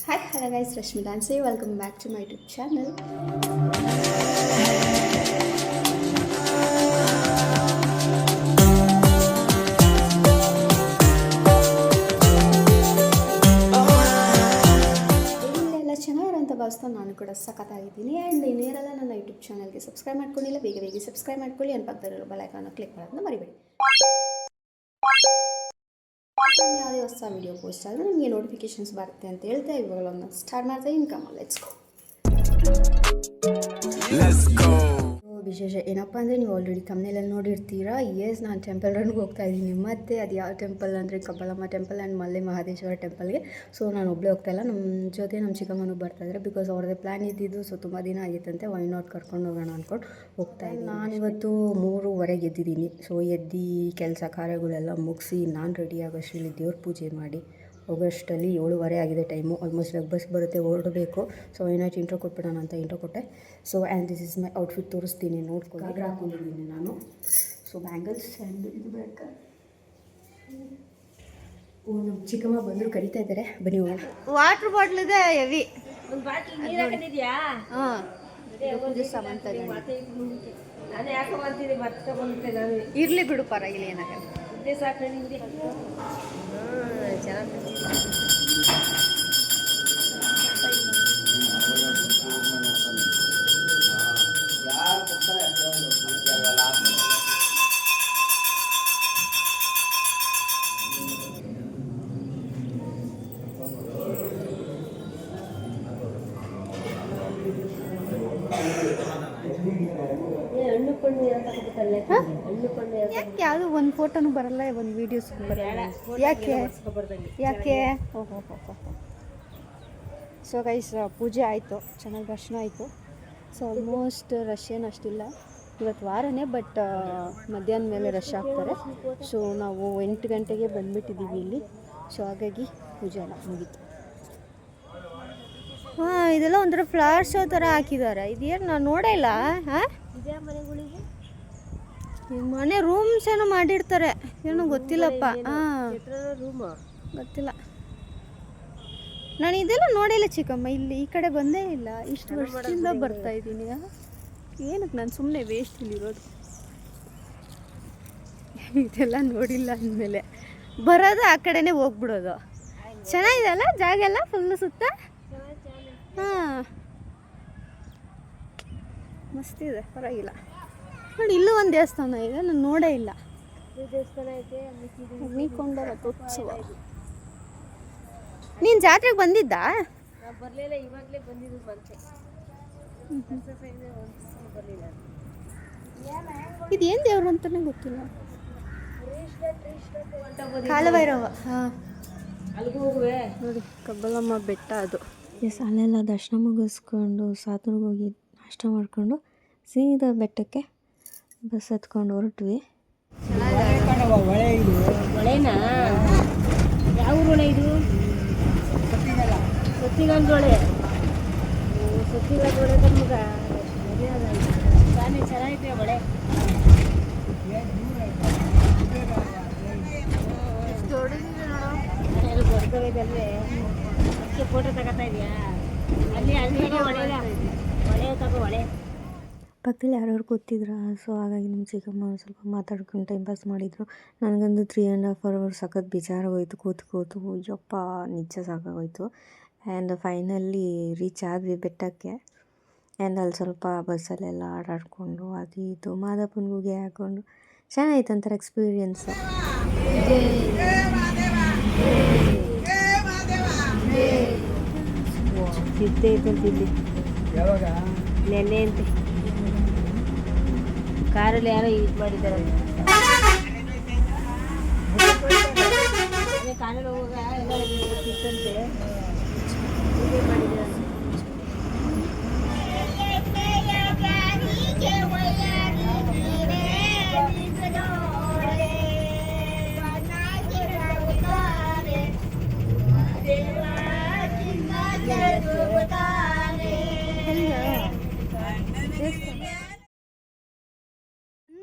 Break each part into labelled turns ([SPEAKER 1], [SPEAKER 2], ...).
[SPEAKER 1] Hi, hello guys, Rashmi Dansi. Welcome back to my YouTube channel. ಇಲ್ಲೆಲ್ಲ ಚೆನ್ನಾಗಿರೋ ಅಂತ ಭಾವಿಸ್ತಾ ನಾನು ಕೂಡ ಸಖತ್ತಾಗಿದ್ದೀನಿ. ಆ್ಯಂಡ್ ಇನ್ನೇರೆಲ್ಲ ನನ್ನ ಯೂಟ್ಯೂಬ್ ಚಾನಲ್ಗೆ ಸಬ್ಸ್ಕ್ರೈಬ್ ಮಾಡ್ಕೊಂಡಿಲ್ಲ, ಬೇಗ ಸಬ್ಸ್ಕ್ರೈಬ್ ಮಾಡ್ಕೊಳ್ಳಿ. ಆ್ಯಂಡ್ ಪಕ್ಕದಲ್ಲಿರೋ ಬೆಲ್ ಐಕಾನ್ನ ಕ್ಲಿಕ್ ಮಾಡೋದನ್ನ ಮರಿಬೇಡಿ. ಯಾವುದೇ ಹೊಸ ವೀಡಿಯೋ ಪೋಸ್ಟ್ ಆದರೆ ನಿಮಗೆ ನೋಟಿಫಿಕೇಶನ್ಸ್ ಬರುತ್ತೆ ಅಂತ ಹೇಳ್ತಾ ಇವಾಗ ಸ್ಟಾರ್ಟ್ ಮಾಡ್ತಾ ಇನ್ಕಮ್ ಲೆಟ್ಸ್ ಗೋ. ವಿಶೇಷ ಏನಪ್ಪ ಅಂದರೆ ನೀವು ಆಲ್ರೆಡಿ ತಮ್ಮನೇಲಲ್ಲಿ ನೋಡಿರ್ತೀರಾ. ನಾನು ಟೆಂಪಲ್ ರನ್ಗೆ ಹೋಗ್ತಾ ಇದ್ದೀನಿ. ಮತ್ತು ಅದು ಯಾವ ಟೆಂಪಲ್ ಅಂದರೆ ಕಬ್ಬಲಮ್ಮ ಟೆಂಪಲ್ ಆ್ಯಂಡ್ ಮಲ್ಲೆ ಮಹದೇಶ್ವರ ಟೆಂಪಲ್ಗೆ. ಸೊ ನಾನು ಒಬ್ಬಳೇ ಹೋಗ್ತಾಯಿಲ್ಲ, ನಮ್ಮ ಜೊತೆ ನಮ್ಮ ಚಿಕ್ಕಮ್ಮನೂ ಬರ್ತಾಯಿದ್ದಾರೆ. ಬಿಕಾಸ್ ಅವ್ರದ್ದೇ ಪ್ಲ್ಯಾನ್ ಇದ್ದಿದ್ದು. ಸೊ ತುಂಬ ದಿನ ಆಗಿತ್ತಂತೆ, ವೈ ನಾಟ್ ಕರ್ಕೊಂಡು ಹೋಗೋಣ ಅಂದ್ಕೊಂಡು ಹೋಗ್ತಾಯಿದ್ದೀನಿ. ನಾನಿವತ್ತು 3:30 ಎದ್ದಿದ್ದೀನಿ. ಸೊ ಎದ್ದು ಕೆಲಸ ಕಾರ್ಯಗಳೆಲ್ಲ ಮುಗಿಸಿ ನಾನು ರೆಡಿ ಆಗೋಷ್ಟರಲ್ಲಿ ದೇವ್ರ ಪೂಜೆ ಮಾಡಿ ಹೋಗೋಷ್ಟರಲ್ಲಿ 7:30 ಆಗಿದೆ ಟೈಮು. ಆಲ್ಮೋಸ್ಟ್ ಬಸ್ ಬರುತ್ತೆ, ಹೊರಡಬೇಕು. ಸೊ ಏನಾಯ್ತು ಇಂಟ್ರೋ ಕೊಟ್ಬಿಡೋಣ ಅಂತ ಇಂಟ್ರೋ ಕೊಟ್ಟೆ. So and this is my outfit ತೋರಿಸ್ತೀನಿ, ನೋಡ್ಕೊಂಡು ಹಾಕೊಂಡಿದ್ದೀನಿ ನಾನು. ಸೊ ಬ್ಯಾಂಗಲ್ಸ್ ಆ್ಯಂಡ್ ಇದು ಬೇಕಾ. ಓ ನಮ್ಮ ಚಿಕ್ಕಮ್ಮ ಬಂದರು, ಕರಿತಾ ಇದ್ದಾರೆ, ಬನ್ನಿ ಹೋಗೋಣ.
[SPEAKER 2] ವಾಟರ್ ಬಾಟ್ಲ್ ಇದೆ ಹೆವಿ.
[SPEAKER 3] ಒಂದು ಬಾಟ್ಲ್ ನೀರು ಹಾಕಿದ್ಯಾ?
[SPEAKER 2] ಹಾಂ ಪೂಜೆ ಸಾಮಾನು
[SPEAKER 3] ನಾನು ಯಾಕೆ ಮಾಡ್ತೀನಿ ಬರ್ತಾ ಬಂದುತ್ತೆ ನಾನು.
[SPEAKER 2] ಇರಲಿ ಬಿಡು, ಪರವಾಗಿಲ್ಲ, ಏನಾಗಲ್ಲ.
[SPEAKER 3] ಇದೇ ಸಾಕು ನಿಮಗೆ. ಚೆನ್ನಾಗಿ ಹಣ್ಣು ಕೊಂಡು ಯಾಕೆ
[SPEAKER 2] ಯಾಕೆ ಯಾವುದು ಒಂದು ಫೋಟೋನು ಬರಲ್ಲ, ಒಂದು ವೀಡಿಯೋಸ್ ಬರಲ್ಲ, ಯಾಕೆ ಓಹೋ. ಸೊ ಗೈಸ್, ಪೂಜೆ ಆಯಿತು, ಚೆನ್ನಾಗಿ ದರ್ಶನ ಆಯಿತು. ಸೊ ಆಲ್ಮೋಸ್ಟ್ ರಶ್ ಏನು ಅಷ್ಟಿಲ್ಲ. ಇವತ್ತು ವಾರನೇ, ಬಟ್ ಮಧ್ಯಾಹ್ನ ಮೇಲೆ ರಶ್ ಆಗ್ತಾರೆ. ಸೊ ನಾವು 8 ಗಂಟೆಗೆ ಬಂದುಬಿಟ್ಟಿದ್ದೀವಿ ಇಲ್ಲಿ. ಸೊ ಹಾಗಾಗಿ ಪೂಜೆ ಎಲ್ಲ ಮುಗೀತು. ಹಾಂ, ಇದೆಲ್ಲ ಒಂಥರ ಫ್ಲವರ್ ಶೋ ಥರ ಹಾಕಿದ್ದಾರೆ. ಇದೇನು ನಾನು ನೋಡೇ ಇಲ್ಲ. ಹಾಂ,
[SPEAKER 3] ಮನೆಗಳಿಗೆ
[SPEAKER 2] ಮನೆ ರೂಮ್ಸ್ ಏನೋ ಮಾಡಿರ್ತಾರೆ, ಏನೋ ಗೊತ್ತಿಲ್ಲಪ್ಪ. ಹಾಂ,
[SPEAKER 3] ರೂಮು
[SPEAKER 2] ಗೊತ್ತಿಲ್ಲ. ನಾನು ಇದೆಲ್ಲ ನೋಡಿಲ್ಲ ಚಿಕ್ಕಮ್ಮ, ಇಲ್ಲಿ ಈ ಕಡೆ ಬಂದೇ ಇಲ್ಲ. ಇಷ್ಟು ವರ್ಷದಿಂದ ಬರ್ತಾ ಇದ್ದೀನಿ. ಏನಕ್ಕೆ ನಾನು ಸುಮ್ಮನೆ ವೇಸ್ಟ್ ಇಲ್ಲಿರೋದು. ಇದೆಲ್ಲ ನೋಡಿಲ್ಲ ಅಂದಮೇಲೆ ಬರೋದು, ಆ ಕಡೆನೇ ಹೋಗ್ಬಿಡೋದು. ಚೆನ್ನಾಗಿದೆ ಅಲ್ಲ ಜಾಗ ಎಲ್ಲ ಫುಲ್ಲು ಸುತ್ತ. ಹಾಂ, ಮಸ್ತಿದೆ, ಪರವಾಗಿಲ್ಲ. ನೋಡಿ, ಇಲ್ಲೂ ಒಂದು ದೇವಸ್ಥಾನ ಇದೆ, ನಾನು ನೋಡೇ ಇಲ್ಲ.
[SPEAKER 3] ದೇವಸ್ಥಾನ ಐತೆ,
[SPEAKER 2] ಅಗ್ನಿಕೊಂಡ ರಥೋತ್ಸವ. ನೀನು ಜಾತ್ರೆಗೆ ಬಂದಿದ್ದಾ?
[SPEAKER 3] ನಾವು ಬರಲಿಲ್ಲ, ಇವಾಗಲೇ ಬಂದಿದ್ದು ಮತ್ತೆ. ಬರಲಿಲ್ಲ.
[SPEAKER 2] ಇದೇನು ದೇವ್ರು ಅಂತಲೇ ಗೊತ್ತಿಲ್ಲ. ಕಾಲಭೈರವ. ಹಾಂ,
[SPEAKER 3] ಅಲ್ಲಿಗೆ ಹೋಗುವೆ
[SPEAKER 2] ನೋಡಿ, ಕಬ್ಬಲಮ್ಮ ಬೆಟ್ಟ ಅದು. ಎಸ್, ಅಲ್ಲೆಲ್ಲ ದರ್ಶನ ಮುಗಿಸ್ಕೊಂಡು ಸಾತೂರ್ಗೆ ಹೋಗಿ ನಾಷ್ಟ ಮಾಡಿಕೊಂಡು ಸೀದಾ ಬೆಟ್ಟಕ್ಕೆ ಬಸ್ ಹತ್ಕೊಂಡು ಹೊರಟ್ವಿ.
[SPEAKER 3] ಹೊಳೆನಾ? ಯಾವ ಹೊಳೆ ಇದು? ಸತ್ತಿಗಂಜ ಹೊಳೆ. ಸತ್ತಿಗಂಜ ಹೊಳೆ ನಮ್ಗೆ ಚೆನ್ನಾಗಿದೆ ಹೊಳೆ. ದೊಡ್ಡದಲ್ವೇ ಅದಕ್ಕೆ ಫೋಟೋ ತಗೋತಾ ಇದೆಯಾ? ಅಲ್ಲಿ ಹೊಳೆ ತಗೋ, ಹೊಳೆ
[SPEAKER 2] ಪಕ್ಕದಲ್ಲಿ ಯಾರ್ಯಾರು ಕೂತಿದ್ರು. ಸೊ ಹಾಗಾಗಿ ನಮ್ಮ ಚಿಕ್ಕಮ್ಮ ಸ್ವಲ್ಪ ಮಾತಾಡ್ಕೊಂಡು ಟೈಮ್ ಪಾಸ್ ಮಾಡಿದರು. ನನಗಂದು 3.5 hours ಸಖತ್ ಬೇಜಾರಾಗೋಯ್ತು ಕೂತು. ಯಪ್ಪ, ನಿಜ ಸಾಕಾಗೋಯ್ತು. ಆ್ಯಂಡ್ ಫೈನಲಿ ರೀಚ್ ಆದ್ವಿ ಬೆಟ್ಟಕ್ಕೆ. ಆ್ಯಂಡ್ ಅಲ್ಲಿ ಸ್ವಲ್ಪ ಬಸ್ಸಲ್ಲೆಲ್ಲ ಆಟಾಡಿಕೊಂಡು ಅದು ಇದು ಮಾದಪ್ಪನ ಗುಗೆ ಹಾಕ್ಕೊಂಡು ಚೆನ್ನಾಗಿತ್ತು ಒಂಥರ ಎಕ್ಸ್ಪೀರಿಯನ್ಸ್.
[SPEAKER 3] ಸಿದ್ದೆ ಐತಂತಿಲ್ಲಿ ನೆನ್ನೆ ಅಂತೆ ಕಾರಲ್ಲಿ ಯಾರೋ ಯೂಸ್ ಮಾಡಿದ್ದಾರೆ. ಕಾರಲ್ಲಿ ಹೋಗುವಾಗ ಎಲ್ಲ ಸಿಕ್ಕಂತೆ ಮಾಡಿದ್ದಾರೆ.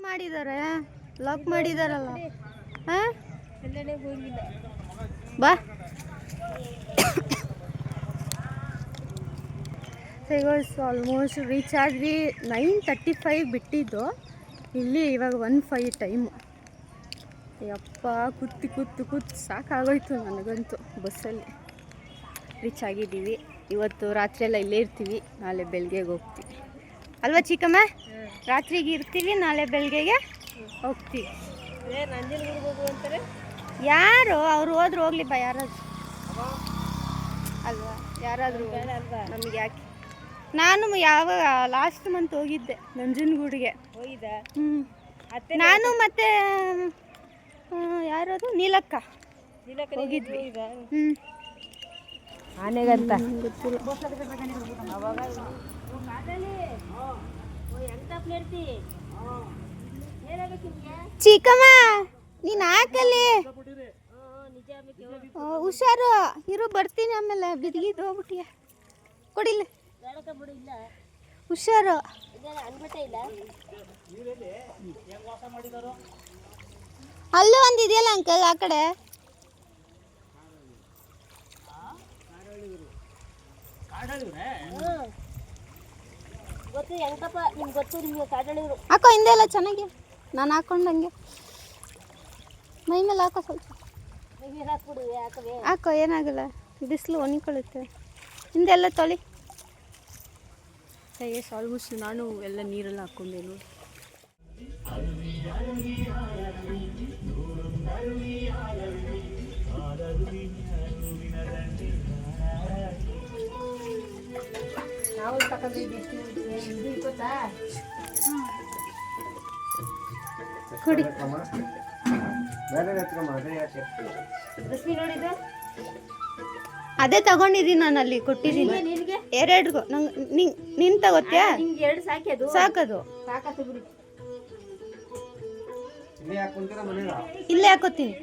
[SPEAKER 2] ಮಾಡಿದ್ದಾರೆ, ಲಾಕ್ ಮಾಡಿದಾರಲ್ಲ. ಹಾಂ,
[SPEAKER 3] ಎಲ್ಲೆಡೆ ಹೋಗಿಲ್ಲ.
[SPEAKER 2] ಬಾ.
[SPEAKER 1] ಸೇಗೋಸ್ ಆಲ್ಮೋಸ್ಟ್ ರೀಚ್ ಆದ್ವಿ. 9:35 ಬಿಟ್ಟಿದ್ದು, ಇಲ್ಲಿ ಇವಾಗ 1:05 ಟೈಮು. ಯಪ್ಪ ಕೂತು ಸಾಕಾಗೋಯ್ತು ನನಗಂತೂ. ಬಸ್ಸಲ್ಲಿ ರೀಚ್ ಆಗಿದ್ದೀವಿ. ಇವತ್ತು ರಾತ್ರಿ ಎಲ್ಲ ಇಲ್ಲೇ ಇರ್ತೀವಿ, ನಾಳೆ ಬೆಳಗ್ಗೆಗೆ ಹೋಗ್ತೀವಿ ಅಲ್ವಾ ಚಿಕ್ಕಮ್ಮ? ರಾತ್ರಿಗೆ ಇರ್ತೀವಿ, ನಾಳೆ ಬೆಳಗ್ಗೆಗೆ ಹೋಗ್ತೀವಿ. ಯಾರು ಅವ್ರು ಹೋದ್ರು ಹೋಗ್ಲಿ ಬಾ, ಯಾರಾದ್ರು ಅಲ್ವಾ, ಯಾರಾದರೂ ನಮಗೆ ಯಾಕೆ. ನಾನು ಯಾವಾಗ ಲಾಸ್ಟ್ ಮಂತ್ ಹೋಗಿದ್ದೆ ನಂಜನಗೂಡಿಗೆ. ನಾನು ಮತ್ತೆ ಯಾರದು ನೀಲಕ್ಕ ಹೋಗಿದ್ವಿ.
[SPEAKER 3] ಆನೆಗಂತ
[SPEAKER 1] ಗೊತ್ತಿಲ್ಲ. ಚಿಕ್ಕಮ್ಮ ನೀನು ಹಾಕಲ್ಲಿ, ಹುಷಾರು ಇರು, ಬರ್ತೀನಿ ಆಮೇಲೆ. ಬಿದ್ಗಿದ್ದು ಹೋಗ್ಬಿಟ್ಟಿಯ, ಕೊಡಿಲ್ಲ, ಹುಷಾರು. ಅಲ್ಲೂ ಒಂದು ಇದೆಯಲ್ಲ ಅಂಕಲ್ ಆ ಕಡೆ. ಹಾಕೋ ಹಿಂದೆ ಎಲ್ಲ ಚೆನ್ನಾಗಿ, ನಾನು ಹಾಕೊಂಡಂಗೆ ಮೈ ಮೇಲೆ ಹಾಕೋ, ಸ್ವಲ್ಪ ಹಾಕೋ, ಏನಾಗಲ್ಲ, ಬಿಸಿಲು ಒಣಕೊಳ್ಳುತ್ತೆ. ಹಿಂದೆ ಎಲ್ಲ ತೊಳಿ. ಆಲ್ಮೋಸ್ಟ್ ನಾನು ಎಲ್ಲ ನೀರೆಲ್ಲ ಹಾಕ್ಕೊಂಡೆ ನೋಡಿ. ಕೊಡಿ. ಅದೇ ತಗೊಂಡಿದ್ದೀನಿ ನಾನು, ಅಲ್ಲಿ ಕೊಟ್ಟಿದ್ದೀನಿ 2. ನಂಗೆ ನೀನು ತಗೋತ್ಯಾ? ಸಾಕದು ಇಲ್ಲೇ ಹಾಕೋತೀನಿ.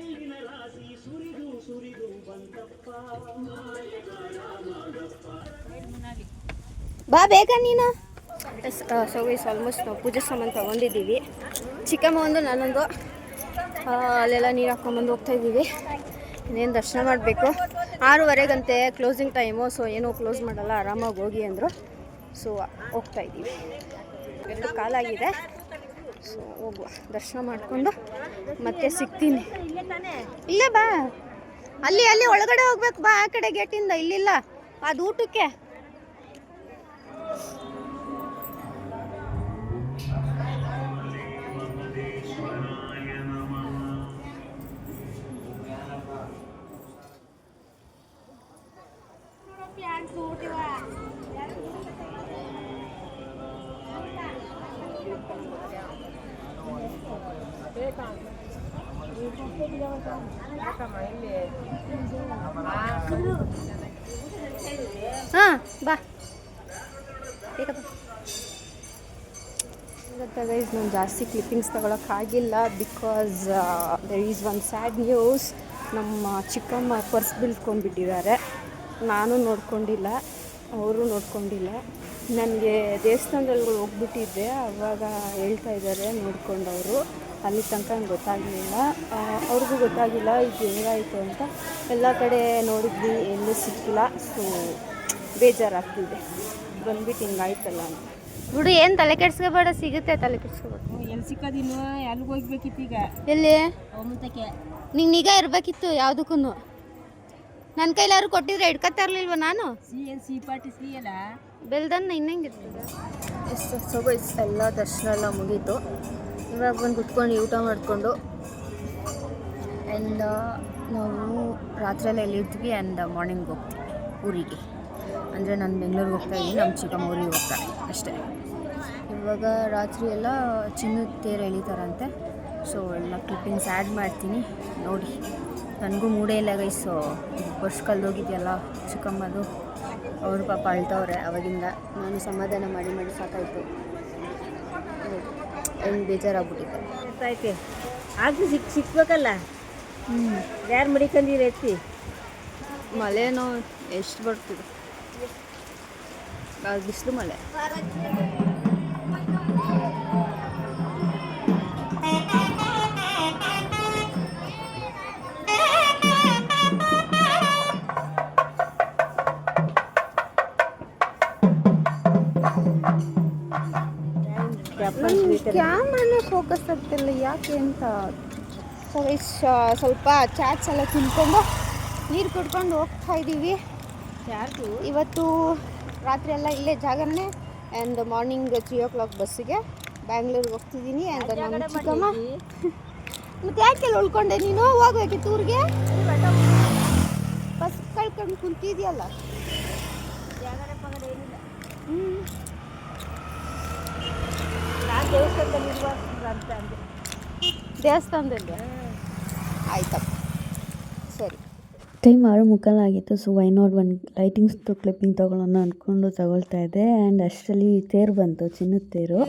[SPEAKER 1] ಬಾ ಬೇಗ ನೀನು. ಸೊ ಗೈಸ್ ಆಲ್ಮೋಸ್ಟ್ ನಾವು ಪೂಜೆ ಸಾಮಾನು ತೊಗೊಂಡಿದ್ದೀವಿ. ಚಿಕ್ಕಮ್ಮ ಒಂದು, ನಾನೊಂದು. ಅಲ್ಲೆಲ್ಲ ನೀರು ಹಾಕ್ಕೊಂಬಂದು ಹೋಗ್ತಾಯಿದ್ದೀವಿ. ಇನ್ನೇನು ದರ್ಶನ ಮಾಡಬೇಕು. 6:30ಗಂತೆ ಕ್ಲೋಸಿಂಗ್ ಟೈಮು. ಸೊ ಏನೂ ಕ್ಲೋಸ್ ಮಾಡಲ್ಲ, ಆರಾಮಾಗಿ ಹೋಗಿ ಅಂದರು. ಸೊ ಹೋಗ್ತಾಯಿದ್ದೀವಿ. ಎರಡು ಕಾಲಾಗಿದೆ. ಸೊ ಹೋಗುವ, ದರ್ಶನ ಮಾಡಿಕೊಂಡು ಮತ್ತೆ ಸಿಗ್ತೀನಿ. ಇಲ್ಲೇ ಬಾ, ಅಲ್ಲಿ ಒಳಗಡೆ ಹೋಗ್ಬೇಕು. ಬಾ ಆ ಕಡೆ ಗೇಟಿಂದ. ಇಲ್ಲಿಲ್ಲ, ಅದು ಊಟಕ್ಕೆ. ಹಾಂ ಬಾ ಬೇಕಪ್ಪ. ಇವತ್ತು ಗೈಸ್ ನಾನು ಜಾಸ್ತಿ ಕ್ಲಿಪ್ಪಿಂಗ್ಸ್ ತೊಗೊಳಕ್ಕಾಗಿಲ್ಲ, because there is one sad news. ನಮ್ಮ ಚಿಕ್ಕಮ್ಮ ಪರ್ಸ್ ಬಿಲ್ಕೊಂಡ್ಬಿಟ್ಟಿದ್ದಾರೆ. ನಾನು ನೋಡ್ಕೊಂಡಿಲ್ಲ, ಅವರು ನೋಡ್ಕೊಂಡಿಲ್ಲ. ನನಗೆ ದೇವಸ್ಥಾನದಲ್ಲಿ ಹೋಗ್ಬಿಟ್ಟಿದ್ದೆ, ಆವಾಗ ಹೇಳ್ತಾ ಇದ್ದಾರೆ ನೋಡ್ಕೊಂಡವರು. ಅಲ್ಲಿ ತನಕ ನಂಗೆ ಗೊತ್ತಾಗಲಿಲ್ಲ, ಅವ್ರಿಗೂ ಗೊತ್ತಾಗಿಲ್ಲ ಇದು ಹೆಂಗಾಯಿತು ಅಂತ. ಎಲ್ಲ ಕಡೆ ನೋಡಿದ್ವಿ, ಎಲ್ಲೂ ಸಿಕ್ಕಿಲ್ಲ. ಸೊ ಬೇಜಾರಾಗ್ತಿದೆ, ಬಂದ್ಬಿಟ್ಟು ಹಿಂಗಾಯ್ತಲ್ಲ ಅಂತ. ಬಿಡು, ಏನು ತಲೆ ಕೆಡ್ಸ್ಕೊಬೇಡ, ಸಿಗುತ್ತೆ, ತಲೆ ಕೆಡ್ಸ್ಕೊಬೇಡ.
[SPEAKER 3] ಎಲ್ಲಿ ಸಿಕ್ಕೋದಿನ್ನು, ಎಲ್ಲಿಗೆ ಹೋಗ್ಬೇಕಿತ್ತು ಈಗ?
[SPEAKER 1] ಎಲ್ಲಿ
[SPEAKER 3] ಮುಂದಕ್ಕೆ
[SPEAKER 1] ನಿಂಗೆ ನಿಗಾ ಇರಬೇಕಿತ್ತು ಯಾವುದಕ್ಕೂ. ನನ್ನ ಕೈಲಾದ್ರು ಕೊಟ್ಟಿದ್ರೆ ಹಿಡ್ಕೊತಾ ಇರಲಿಲ್ವ ನಾನು?
[SPEAKER 3] ಸಿ ಪಾರ್ಟಿ ಸಿ ಅಲ್ಲ,
[SPEAKER 1] ಬೆಲ್ದನ್ನ ಇನ್ನಂಗಿರ್ತದೆ. ಎಷ್ಟು ಸೊಗೈಸ್ ಎಲ್ಲ ದರ್ಶನ ಎಲ್ಲ ಮುಗೀತು. ಇವಾಗ ಬಂದು ಕುತ್ಕೊಂಡು ಊಟ ಮಾಡಿಕೊಂಡು ಆ್ಯಂಡ್ ನಾವು ರಾತ್ರಿಯೆಲ್ಲ ಎಲ್ಲಿರ್ತೀವಿ ಆ್ಯಂಡ್ ಮಾರ್ನಿಂಗ್ ಹೋಗ್ತೀವಿ ಊರಿಗೆ. ಅಂದರೆ ನಾನು ಬೆಂಗಳೂರಿಗೆ ಹೋಗ್ತಾಯಿದ್ದೀನಿ, ನಮ್ಮ ಚಿಕ್ಕಮ್ಮ ಊರಿಗೆ ಹೋಗ್ತಾರೆ ಅಷ್ಟೇ. ಇವಾಗ ರಾತ್ರಿ ಎಲ್ಲ ಚಿನ್ನದ ತೇರು ಎಳಿತಾರಂತೆ. ಸೊ ಎಲ್ಲ ಕ್ಲಿಪ್ಪಿಂಗ್ಸ್ ಆ್ಯಡ್ ಮಾಡ್ತೀನಿ ನೋಡಿ. ನನಗೂ ಮೂಡೇ ಇಲ್ಲ ಗೈಸು, ವರ್ಷ ಕಳೆದೋಗಿದೆಯಲ್ಲ ಚಿಕ್ಕಮ್ಮದು. ಅವರು ಪಾಪ ಅಳ್ತವ್ರೆ ಅವಾಗಿಂದ. ನಾನು ಸಮಾಧಾನ ಮಾಡಿ ಮಾಡಿ ಸಾಕಾಯಿತು, ಹೆಂಗೆ ಬೇಜಾರಾಗ್ಬಿಟ್ಟಿದ್ದೆ.
[SPEAKER 3] ಆಯ್ತು ಆದರೂ ಸಿಕ್ಬೇಕಲ್ಲ. ಯಾರು ಮಡಿಕೊಂಡಿರ ಎತ್ತಿ?
[SPEAKER 1] ಮಳೆನೋ ಎಷ್ಟು ಬರ್ತಿದೆ, ಬಿಸಿಲು ಮಳೆ. ಕ್ಯಾಮ್ರಾನೇ ಫೋಕಸ್ ಆಗ್ತಿಲ್ಲ ಯಾಕೆ ಅಂತ. ಸೊ ಸ್ವಲ್ಪ ಚಾಟ್ಸ್ ಎಲ್ಲ ತಿನ್ಕೊಂಡು ನೀರು ಕುಡ್ಕೊಂಡು ಹೋಗ್ತಾ ಇದ್ದೀವಿ. ಇವತ್ತು ರಾತ್ರಿ ಎಲ್ಲ ಇಲ್ಲೇ ಜಾಗರಣೆ ಆ್ಯಂಡ್ ಮಾರ್ನಿಂಗ್ 3 o'clock ಬಸ್ಸಿಗೆ ಬ್ಯಾಂಗ್ಳೂರಿಗೆ ಹೋಗ್ತಿದ್ದೀನಿ. ಆ್ಯಂಡ್ ನಮ್ಮ ಚಿಕ್ಕಮ್ಮ ಮತ್ತು ಯಾಕೆಲ್ಲ ಉಳ್ಕೊಂಡೆ ನೀನು? ಹೋಗ್ಬೇಕಿತ್ತು ಊರಿಗೆ, ಬಸ್ ಕಳ್ಕೊಂಡು ಕುಂತಿದ್ಯಲ್ಲ. ದೇವಸ್ಥಾನದಲ್ಲಿ ಆಯ್ತಪ್ಪ, ಸರಿ.
[SPEAKER 2] ಟೈಮ್ 6:45 ಆಗಿತ್ತು. ಸೊ ವೈ ನಾಟ್ ಒಂದು ಲೈಟಿಂಗ್ಸ್ ಕ್ಲಿಪ್ಪಿಂಗ್ ತೊಗೊಳ್ಳೋಣ ಅಂದ್ಕೊಂಡು ತಗೊಳ್ತಾ ಇದ್ದೆ. ಆ್ಯಂಡ್ ಅಷ್ಟರಲ್ಲಿ ತೇರು ಬಂತು, ಚಿನ್ನದ ತೇರು.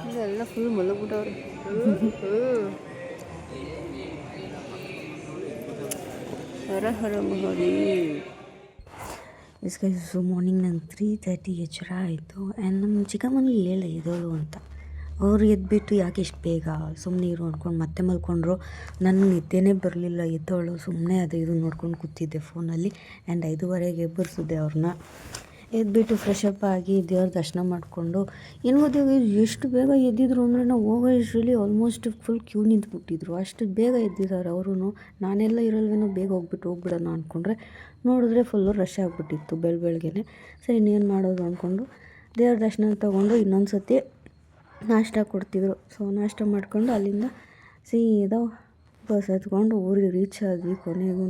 [SPEAKER 1] ಇದೆಲ್ಲ ಫುಲ್ ಮಲಗ್ಬಿಟ್ಟವ್ರು. ಹರ ಹರ ಮಹಾದೇವ್.
[SPEAKER 2] ಸೊ ಮಾರ್ನಿಂಗ್ ನಾನು 3:30 ಎಚ್ಚರ ಆಯಿತು. ಆ್ಯಂಡ್ ನಮ್ಮ ಚಿಕ್ಕಮ್ಮನಿಗೆ ಹೇಳ ಎದೋಳು ಅಂತ. ಅವ್ರು ಎದ್ಬಿಟ್ಟು ಯಾಕೆ ಇಷ್ಟು ಬೇಗ ಸುಮ್ಮನೆ ಇರು ಅಂದ್ಕೊಂಡು ಮತ್ತೆ ಮಲ್ಕೊಂಡ್ರು. ನನಗೆ ನಿದ್ದೆನೇ ಬರಲಿಲ್ಲ. ಎದ್ದೋಳು ಸುಮ್ಮನೆ ಅದು ಇದು ನೋಡ್ಕೊಂಡು ಕೂತಿದ್ದೆ ಫೋನಲ್ಲಿ. ಆ್ಯಂಡ್ 5:30ಗೆ ಎಬ್ಬರಿಸಿದ್ದೆ ಅವ್ರನ್ನ. ಎದ್ಬಿಟ್ಟು ಫ್ರೆಶ್ ಅಪ್ ಆಗಿ ದೇವ್ರ ದರ್ಶನ ಮಾಡಿಕೊಂಡು ಏನು ಗೊತ್ತಿಲ್ಲ ಎಷ್ಟು ಬೇಗ ಎದ್ದಿದ್ರು ಅಂದರೆ ನಾವು ಹೋಗೋ ಇಷ್ಟರಲ್ಲಿ ಆಲ್ಮೋಸ್ಟ್ ಫುಲ್ ಕ್ಯೂ ನಿಂತ್ಬಿಟ್ಟಿದ್ರು. ಅಷ್ಟು ಬೇಗ ಎದ್ದಿದ್ದಾರೆ ಅವರು. ನಾನೆಲ್ಲ ಇರಲ್ವೇನೋ, ಬೇಗ ಹೋಗ್ಬಿಡೋಣ ಅಂದ್ಕೊಂಡ್ರೆ ನೋಡಿದ್ರೆ ಫುಲ್ಲು ರಶ್ ಆಗಿಬಿಟ್ಟಿತ್ತು ಬೆಳಗ್ಗೆನೆ. ಸರಿ ಇನ್ನೇನು ಮಾಡೋದು ಅಂದ್ಕೊಂಡು ದೇವ್ರ ದರ್ಶನ ತೊಗೊಂಡು ಇನ್ನೊಂದು ಸತಿ ನಾಷ್ಟ ಕೊಡ್ತಿದ್ರು. ಸೊ ನಾಷ್ಟ ಮಾಡ್ಕೊಂಡು ಅಲ್ಲಿಂದ ಸೀದಾ ಬಸ್ ಹತ್ಕೊಂಡು ಊರಿಗೆ ರೀಚ್ ಆದ್ವಿ ಕೊನೆಗೂ.